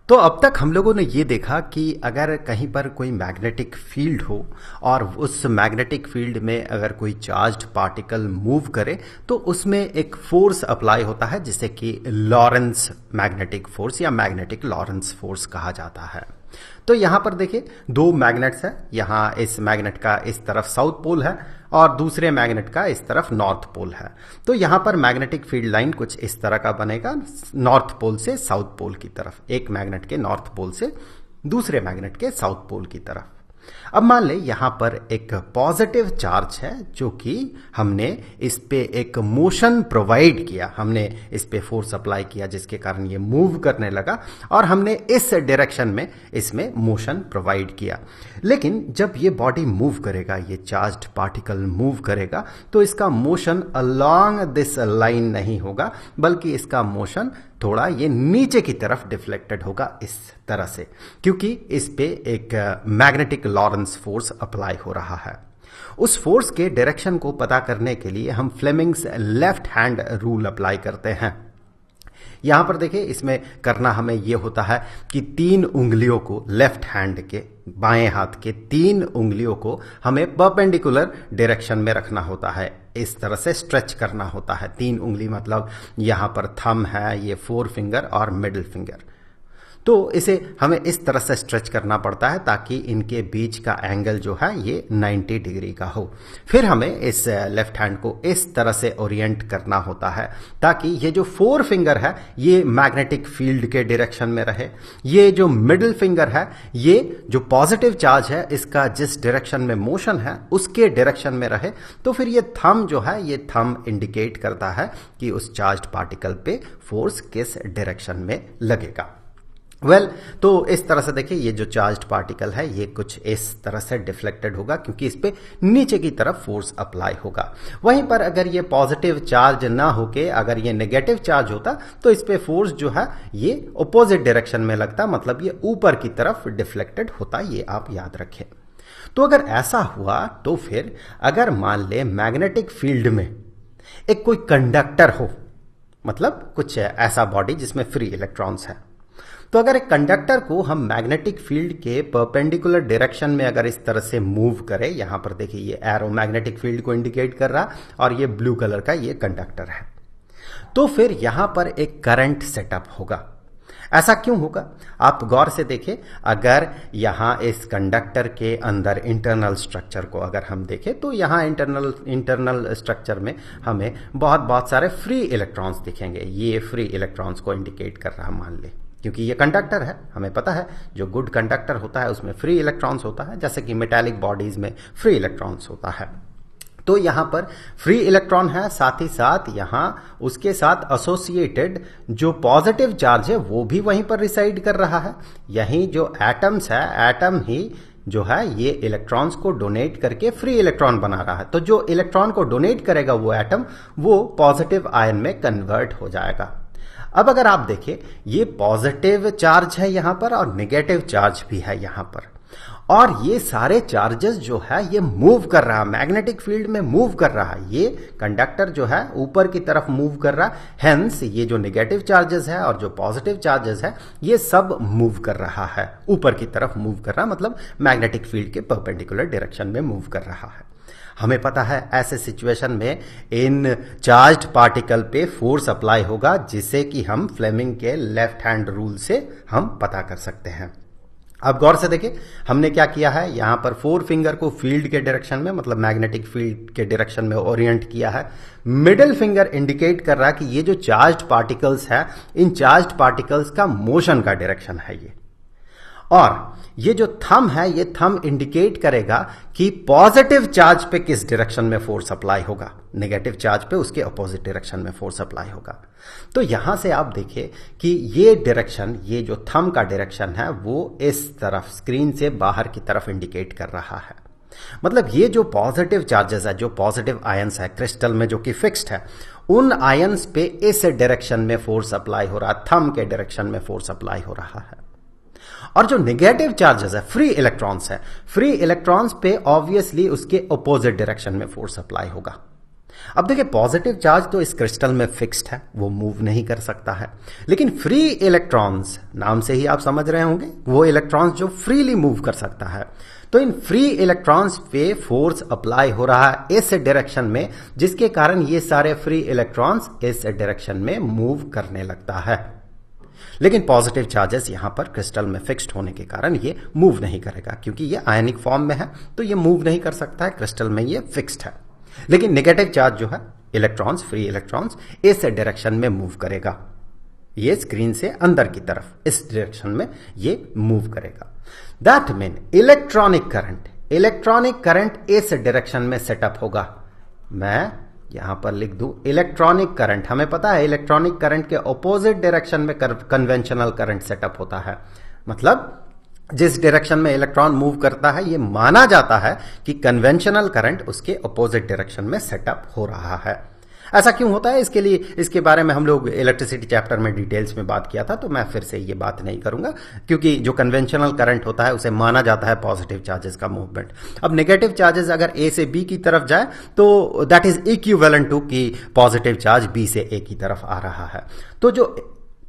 तो अब तक हम लोगों ने ये देखा कि अगर कहीं पर कोई मैग्नेटिक फील्ड हो और उस मैग्नेटिक फील्ड में अगर कोई चार्ज्ड पार्टिकल मूव करे तो उसमें एक फोर्स अप्लाई होता है जिसे कि लॉरेंस मैग्नेटिक फोर्स या मैग्नेटिक लॉरेंस फोर्स कहा जाता है। तो यहां पर देखिए दो मैग्नेट्स है, यहां इस मैग्नेट का इस तरफ साउथ पोल है और दूसरे मैग्नेट का इस तरफ नॉर्थ पोल है। तो यहां पर मैग्नेटिक फील्ड लाइन कुछ इस तरह का बनेगा, नॉर्थ पोल से साउथ पोल की तरफ, एक मैग्नेट के नॉर्थ पोल से दूसरे मैग्नेट के साउथ पोल की तरफ। अब मान ले यहां पर एक पॉजिटिव चार्ज है जो कि हमने इस पे एक मोशन प्रोवाइड किया, हमने इस पे फोर्स अप्लाई किया जिसके कारण ये मूव करने लगा और हमने इस डायरेक्शन में इसमें मोशन प्रोवाइड किया। लेकिन जब ये बॉडी मूव करेगा, ये चार्ज्ड पार्टिकल मूव करेगा, तो इसका मोशन अलोंग दिस लाइन नहीं होगा बल्कि इसका मोशन थोड़ा ये नीचे की तरफ डिफ्लेक्टेड होगा इस तरह से, क्योंकि इस पे एक मैग्नेटिक लॉरेंस फोर्स अप्लाई हो रहा है। उस फोर्स के डायरेक्शन को पता करने के लिए हम Fleming's left hand rule apply करते हैं। यहां पर देखिए इसमें करना हमें यह होता है कि तीन उंगलियों को, लेफ्ट हैंड के बाएं हाथ के तीन उंगलियों को हमें परपेंडिकुलर डायरेक्शन में रखना होता है, इस तरह से स्ट्रेच करना होता है। तीन उंगली मतलब यहां पर थंब है, ये फोर फिंगर और मिडिल फिंगर, तो इसे हमें इस तरह से स्ट्रेच करना पड़ता है ताकि इनके बीच का एंगल जो है ये 90 डिग्री का हो। फिर हमें इस लेफ्ट हैंड को इस तरह से ओरिएंट करना होता है ताकि ये जो फोर फिंगर है ये मैग्नेटिक फील्ड के डायरेक्शन में रहे, ये जो मिडिल फिंगर है ये जो पॉजिटिव चार्ज है इसका जिस डायरेक्शन में मोशन है उसके डायरेक्शन में रहे। तो फिर ये थंब जो है, ये थंब इंडिकेट करता है कि उस चार्ज्ड पार्टिकल पे फोर्स किस डायरेक्शन में लगेगा। तो इस तरह से देखिए ये जो चार्ज्ड पार्टिकल है ये कुछ इस तरह से डिफ्लेक्टेड होगा क्योंकि इस पे नीचे की तरफ फोर्स अप्लाई होगा। वहीं पर अगर ये पॉजिटिव चार्ज ना होके अगर ये नेगेटिव चार्ज होता तो इस पे फोर्स जो है ये ऑपोजिट डायरेक्शन में लगता, मतलब ये ऊपर की तरफ डिफ्लेक्टेड होता, ये आप याद रखें। तो अगर ऐसा हुआ तो फिर अगर मान ले मैग्नेटिक फील्ड में एक कोई कंडक्टर हो, मतलब कुछ ऐसा बॉडी जिसमें फ्री इलेक्ट्रॉन्स है, तो अगर एक कंडक्टर को हम मैग्नेटिक फील्ड के परपेंडिकुलर डायरेक्शन में अगर इस तरह से मूव करें, यहां पर देखिए ये एरो मैग्नेटिक फील्ड को इंडिकेट कर रहा और ये ब्लू कलर का ये कंडक्टर है, तो फिर यहां पर एक करंट सेटअप होगा। ऐसा क्यों होगा आप गौर से देखें, अगर यहां इस कंडक्टर के अंदर इंटरनल स्ट्रक्चर को अगर हम देखें तो यहां इंटरनल स्ट्रक्चर में हमें बहुत सारे फ्री इलेक्ट्रॉन्स दिखेंगे। ये फ्री इलेक्ट्रॉन्स को इंडिकेट कर रहा मान ले, क्योंकि ये कंडक्टर है, हमें पता है जो गुड कंडक्टर होता है उसमें फ्री इलेक्ट्रॉन्स होता है, जैसे कि मेटालिक बॉडीज में फ्री इलेक्ट्रॉन्स होता है। तो यहां पर फ्री इलेक्ट्रॉन है, साथ ही साथ यहां उसके साथ एसोसिएटेड जो पॉजिटिव चार्ज है वो भी वहीं पर रिसाइड कर रहा है। यहीं जो एटम्स है, एटम ही जो है ये इलेक्ट्रॉन्स को डोनेट करके फ्री इलेक्ट्रॉन बना रहा है। तो जो इलेक्ट्रॉन को डोनेट करेगा वो एटम वो पॉजिटिव आयन में कन्वर्ट हो जाएगा। अब अगर आप देखें ये पॉजिटिव चार्ज है यहां पर और नेगेटिव चार्ज भी है यहां पर, और ये सारे चार्जेस जो है ये मूव कर रहा है, मैग्नेटिक फील्ड में मूव कर रहा है। ये कंडक्टर जो है ऊपर की तरफ मूव कर रहा है, हेंस ये जो नेगेटिव चार्जेस है और जो पॉजिटिव चार्जेस है ये सब मूव कर रहा है, ऊपर की तरफ मूव कर रहा है, मतलब मैग्नेटिक फील्ड के परपेंडिकुलर डायरेक्शन में मूव कर रहा है। हमें पता है ऐसे सिचुएशन में इन चार्ज्ड पार्टिकल पे फोर्स अप्लाई होगा जिसे कि हम फ्लेमिंग के लेफ्ट हैंड रूल से हम पता कर सकते हैं। अब गौर से देखिए हमने क्या किया है, यहां पर फोर फिंगर को फील्ड के डायरेक्शन में, मतलब मैग्नेटिक फील्ड के डायरेक्शन में ओरिएंट किया है। मिडिल फिंगर इंडिकेट कर रहा है कि ये जो चार्ज्ड पार्टिकल्स है इन चार्ज्ड पार्टिकल्स का मोशन का डायरेक्शन है ये, और ये जो थंब है ये थंब इंडिकेट करेगा कि पॉजिटिव चार्ज पे किस डायरेक्शन में फोर्स अप्लाई होगा, नेगेटिव चार्ज पे उसके अपोजिट डायरेक्शन में फोर्स अप्लाई होगा। तो यहां से आप देखिए कि ये डायरेक्शन, ये जो थंब का डायरेक्शन है वो इस तरफ स्क्रीन से बाहर की तरफ इंडिकेट कर रहा है। मतलब ये जो पॉजिटिव चार्जेस है, जो पॉजिटिव आयंस है क्रिस्टल में जो कि फिक्स्ड है, उन आयंस पे इस डायरेक्शन में फोर्स अप्लाई हो रहा है, थंब के डायरेक्शन में फोर्स अप्लाई हो रहा है। और जो नेगेटिव चार्जेस है, फ्री इलेक्ट्रॉन्स है, फ्री इलेक्ट्रॉन्स पे ऑब्वियसली उसके ऑपोजिट डायरेक्शन में फोर्स अप्लाई होगा। अब देखिए पॉजिटिव चार्ज तो इस क्रिस्टल में फिक्स्ड है, वो मूव नहीं कर सकता है। लेकिन फ्री इलेक्ट्रॉन्स, नाम से ही आप समझ रहे होंगे, वो इलेक्ट्रॉन्स जो फ्रीली मूव कर सकता है। तो इन फ्री इलेक्ट्रॉन्स पे फोर्स अप्लाई हो रहा है इस डायरेक्शन में, जिसके कारण ये सारे फ्री इलेक्ट्रॉन्स इस डायरेक्शन में मूव करने लगता है। लेकिन पॉजिटिव चार्जेस यहां पर क्रिस्टल में फिक्स्ड होने के कारण ये मूव नहीं करेगा, क्योंकि ये आयनिक फॉर्म में है तो ये मूव नहीं कर सकता है, क्रिस्टल में ये फिक्स्ड है। लेकिन नेगेटिव चार्ज जो है, इलेक्ट्रॉन्स, फ्री इलेक्ट्रॉन्स, इस डायरेक्शन में मूव करेगा। ये स्क्रीन से अंदर की तरफ इस डायरेक्शन में ये मूव करेगा। दैट मीन इलेक्ट्रॉनिक करंट इस डायरेक्शन में सेटअप होगा। मैं यहां पर लिख दूं इलेक्ट्रॉनिक करंट। हमें पता है इलेक्ट्रॉनिक करंट के ऑपोजिट डायरेक्शन में कन्वेंशनल करंट सेटअप होता है। मतलब जिस डायरेक्शन में इलेक्ट्रॉन मूव करता है, ये माना जाता है कि कन्वेंशनल करंट उसके ऑपोजिट डायरेक्शन में सेटअप हो रहा है। ऐसा क्यों होता है, इसके बारे में हम लोग इलेक्ट्रिसिटी चैप्टर में डिटेल्स में बात किया था, तो मैं फिर से ये बात नहीं करूंगा, क्योंकि जो कन्वेंशनल करंट होता है उसे माना जाता है पॉजिटिव चार्जेस का मूवमेंट। अब नेगेटिव चार्जेस अगर ए से बी की तरफ जाए तो दैट इज इक्विवेलेंट टू कि पॉजिटिव चार्ज बी से ए की तरफ आ रहा है। तो जो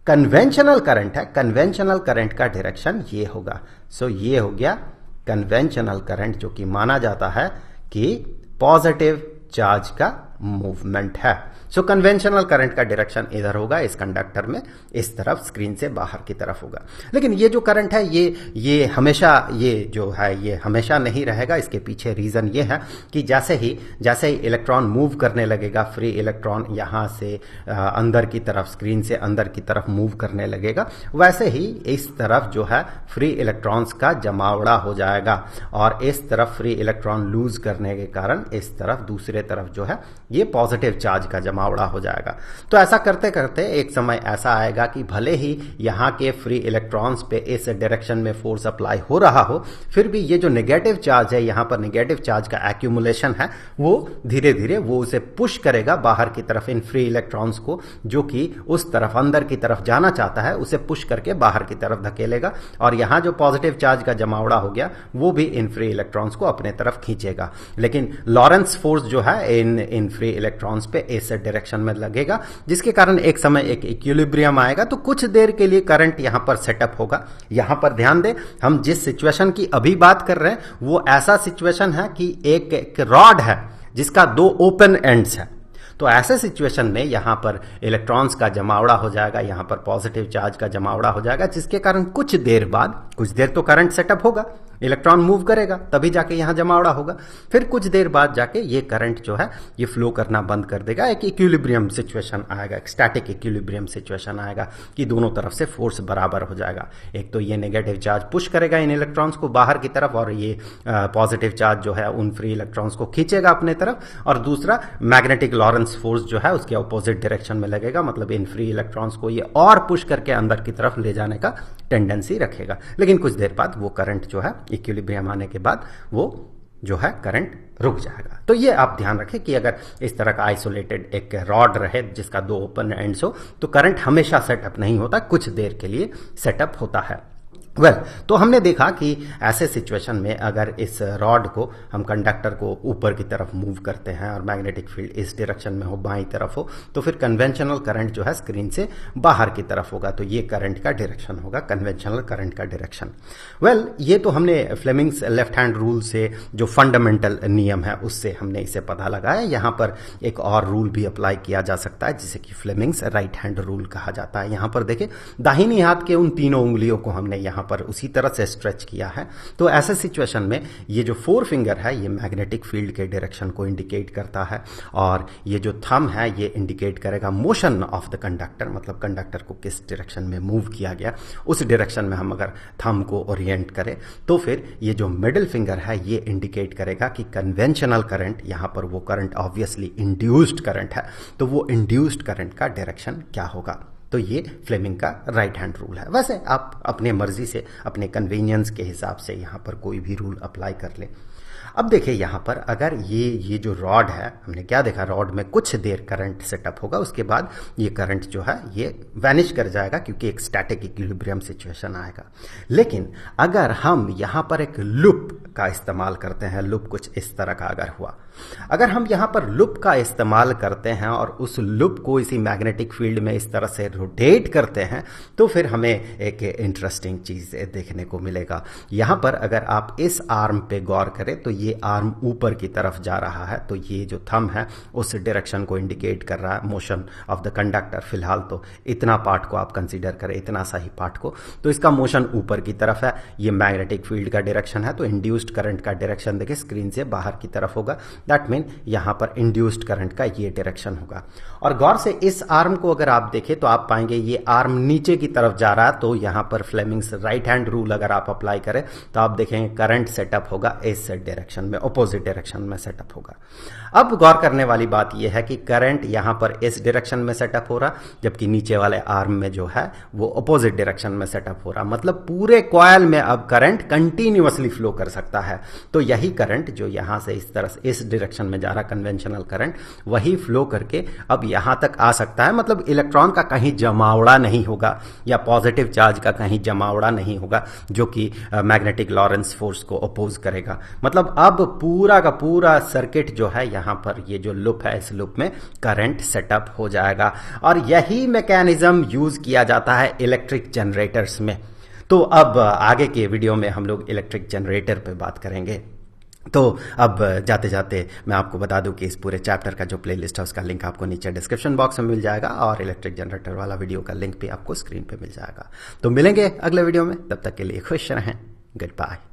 कन्वेंशनल करंट है, कन्वेंशनल करंट का डायरेक्शन ये होगा। सो ये हो गया कन्वेंशनल करंट, जो कि माना जाता है कि पॉजिटिव चार्ज का मूवमेंट है। सो कन्वेंशनल करंट का डायरेक्शन इधर होगा, इस कंडक्टर में इस तरफ, स्क्रीन से बाहर की तरफ होगा। लेकिन ये जो करंट है ये हमेशा, ये जो है ये हमेशा नहीं रहेगा। इसके पीछे रीजन ये है कि जैसे ही इलेक्ट्रॉन मूव करने लगेगा, फ्री इलेक्ट्रॉन यहां से अंदर की तरफ, स्क्रीन से अंदर की तरफ मूव करने लगेगा, वैसे ही इस तरफ जो है फ्री इलेक्ट्रॉन्स का जमावड़ा हो जाएगा, और इस तरफ फ्री इलेक्ट्रॉन लूज करने के कारण इस तरफ, दूसरे तरफ जो है ये पॉजिटिव चार्ज का जमावड़ा हो जाएगा। तो ऐसा करते करते एक समय ऐसा आएगा कि भले ही यहां के फ्री इलेक्ट्रॉन्स पे इस डायरेक्शन में फोर्स अप्लाई हो रहा हो, फिर भी ये जो नेगेटिव चार्ज है, यहां पर नेगेटिव चार्ज का एक्यूमुलेशन है, वो धीरे धीरे वो उसे पुश करेगा बाहर की तरफ, इन फ्री इलेक्ट्रॉन्स को, जो कि उस तरफ अंदर की तरफ जाना चाहता है, उसे पुश करके बाहर की तरफ धकेलेगा। और यहां जो पॉजिटिव चार्ज का जमावड़ा हो गया, वो भी इन फ्री इलेक्ट्रॉन्स को अपने तरफ खींचेगा। लेकिन लॉरेंस फोर्स जो है इन फ्री इलेक्ट्रॉन्स पे इस डायरेक्शन में लगेगा, जिसके कारण एक समय एक इक्विलिब्रियम आएगा। तो कुछ देर के लिए करंट यहां पर सेटअप होगा। यहां पर ध्यान दें, हम जिस सिचुएशन की अभी बात कर रहे हैं वो ऐसा सिचुएशन है कि एक रॉड है जिसका दो ओपन एंड्स है। तो ऐसे सिचुएशन में यहां पर इलेक्ट्रॉन्स का जमावड़ा हो जाएगा, यहां पर पॉजिटिव चार्ज का जमावड़ा हो जाएगा, जिसके कारण कुछ देर तो करंट सेटअप होगा, इलेक्ट्रॉन मूव करेगा, तभी जाके यहां जमावड़ा होगा। फिर कुछ देर बाद जाके ये करंट जो है ये फ्लो करना बंद कर देगा। एक इक्विलिब्रियम सिचुएशन आएगा, एक स्टैटिक इक्विलिब्रियम सिचुएशन आएगा कि दोनों तरफ से फोर्स बराबर हो जाएगा। एक तो ये नेगेटिव चार्ज पुश करेगा इन इलेक्ट्रॉन्स को बाहर की तरफ, और ये पॉजिटिव चार्ज जो है उन फ्री इलेक्ट्रॉन्स को खींचेगा अपने तरफ, और दूसरा मैग्नेटिक लॉरेंस फोर्स जो है उसके अपोजिट डायरेक्शन में लगेगा। मतलब इन फ्री इलेक्ट्रॉन्स को ये और पुश करके अंदर की तरफ ले जाने का टेंडेंसी रखेगा। लेकिन कुछ देर बाद वो करंट जो है इक्विलिब्रियम आने के बाद वो जो है करंट रुक जाएगा। तो ये आप ध्यान रखें कि अगर इस तरह का आइसोलेटेड एक रॉड रहे जिसका दो ओपन एंड्स हो, तो करंट हमेशा सेटअप नहीं होता, कुछ देर के लिए सेटअप होता है। तो हमने देखा कि ऐसे सिचुएशन में अगर इस रॉड को, हम कंडक्टर को ऊपर की तरफ मूव करते हैं और मैग्नेटिक फील्ड इस डायरेक्शन में हो, बाईं तरफ हो, तो फिर कन्वेंशनल करंट जो है स्क्रीन से बाहर की तरफ होगा। तो ये करंट का डायरेक्शन होगा, कन्वेंशनल करंट का डायरेक्शन। ये तो हमने फ्लेमिंग्स लेफ्ट हैंड रूल से, जो फंडामेंटल नियम है, उससे हमने इसे पता लगाया। यहां पर एक और रूल भी अप्लाई किया जा सकता है जिसे कि फ्लेमिंग्स राइट हैंड रूल कहा जाता है। यहां पर देखिए, दाहिनी हाथ के उन तीनों उंगलियों को हमने यहां पर उसी तरह से स्ट्रेच किया है। तो ऐसे सिचुएशन में ये जो फोर फिंगर है ये मैग्नेटिक फील्ड के डायरेक्शन को इंडिकेट करता है, और ये जो थंब है ये इंडिकेट करेगा मोशन ऑफ द कंडक्टर, मतलब कंडक्टर को किस डायरेक्शन में मूव किया गया, उस डायरेक्शन में हम अगर थंब को ओरिएंट करें, तो फिर ये जो मिडिल फिंगर है ये इंडिकेट करेगा कि कन्वेंशनल करंट, यहां पर वो करंट ऑब्वियसली इंड्यूस्ड करंट है, तो वो इंड्यूस्ड करंट का डायरेक्शन क्या होगा। तो ये फ्लेमिंग का राइट हैंड रूल है। वैसे आप अपने मर्जी से, अपने कन्वीनियंस के हिसाब से यहां पर कोई भी रूल अप्लाई कर ले। अब देखिए यहां पर अगर ये जो रॉड है, हमने क्या देखा, रॉड में कुछ देर करंट सेटअप होगा, उसके बाद ये करंट जो है ये वैनिश कर जाएगा, क्योंकि एक स्टैटिक इक्विलिब्रियम सिचुएशन आएगा। लेकिन अगर हम यहां पर एक लूप का इस्तेमाल करते हैं, लूप कुछ इस तरह का अगर हुआ, अगर हम यहाँ पर लूप का इस्तेमाल करते हैं और उस लूप को इसी मैग्नेटिक फील्ड में इस तरह से रोटेट करते हैं तो फिर हमें एक इंटरेस्टिंग चीज देखने को मिलेगा। यहाँ पर अगर आप इस आर्म पे गौर करें तो ये आर्म ऊपर की तरफ जा रहा है, तो ये जो थंब है उस डायरेक्शन को इंडिकेट कर रहा है मोशन ऑफ द कंडक्टर। फिलहाल तो इतना पार्ट को आप कंसीडर करें, इतना सा ही पार्ट को, तो इसका मोशन ऊपर की तरफ है। ये मैग्नेटिक फील्ड का डायरेक्शन है, तो इंड्यूस्ड करंट का डायरेक्शन देखिए स्क्रीन से बाहर की तरफ होगा। दैट मीन यहां पर इंड्यूस्ड करंट का ये डायरेक्शन होगा। और गौर से इस आर्म को अगर आप देखें तो आप पाएंगे ये आर्म नीचे की तरफ जा रहा है, तो यहां पर फ्लेमिंग्स राइट हैंड रूल अगर आप अप्लाई करें तो आप देखेंगे करंट सेटअप होगा इस डायरेक्शन में, अपोजिट डायरेक्शन में सेटअप होगा। अब गौर करने वाली बात यह है कि करंट यहां पर इस डायरेक्शन में सेटअप हो रहा, जबकि नीचे वाले आर्म में जो है वो अपोजिट डायरेक्शन में सेटअप हो रहा। मतलब पूरे कॉइल में अब करंट कंटिन्यूअसली फ्लो कर सकता है। तो यही करंट जो यहां से इस तरह से इस डायरेक्शन में जा रहा कन्वेंशनल करंट, वही फ्लो करके अब यहां तक आ सकता है। मतलब इलेक्ट्रॉन का कहीं जमावड़ा नहीं होगा या पॉजिटिव चार्ज का कहीं जमावड़ा नहीं होगा जो कि मैग्नेटिक लॉरेंस फोर्स को अपोज करेगा। मतलब अब पूरा का पूरा सर्किट जो है यहां पर ये जो लूप है इस लूप में करंट सेटअप हो जाएगा। और यही मैकेनिज्म यूज किया जाता है इलेक्ट्रिक जनरेटर्स में। तो अब आगे के वीडियो में हम लोग इलेक्ट्रिक जनरेटर पे बात करेंगे। तो अब जाते जाते मैं आपको बता दूं कि इस पूरे चैप्टर का जो प्लेलिस्ट है उसका लिंक आपको नीचे डिस्क्रिप्शन बॉक्स में मिल जाएगा और इलेक्ट्रिक जनरेटर वाला वीडियो का लिंक भी आपको स्क्रीन पे मिल जाएगा। तो मिलेंगे अगले वीडियो में, तब तक के लिए खुश रहें। Good bye.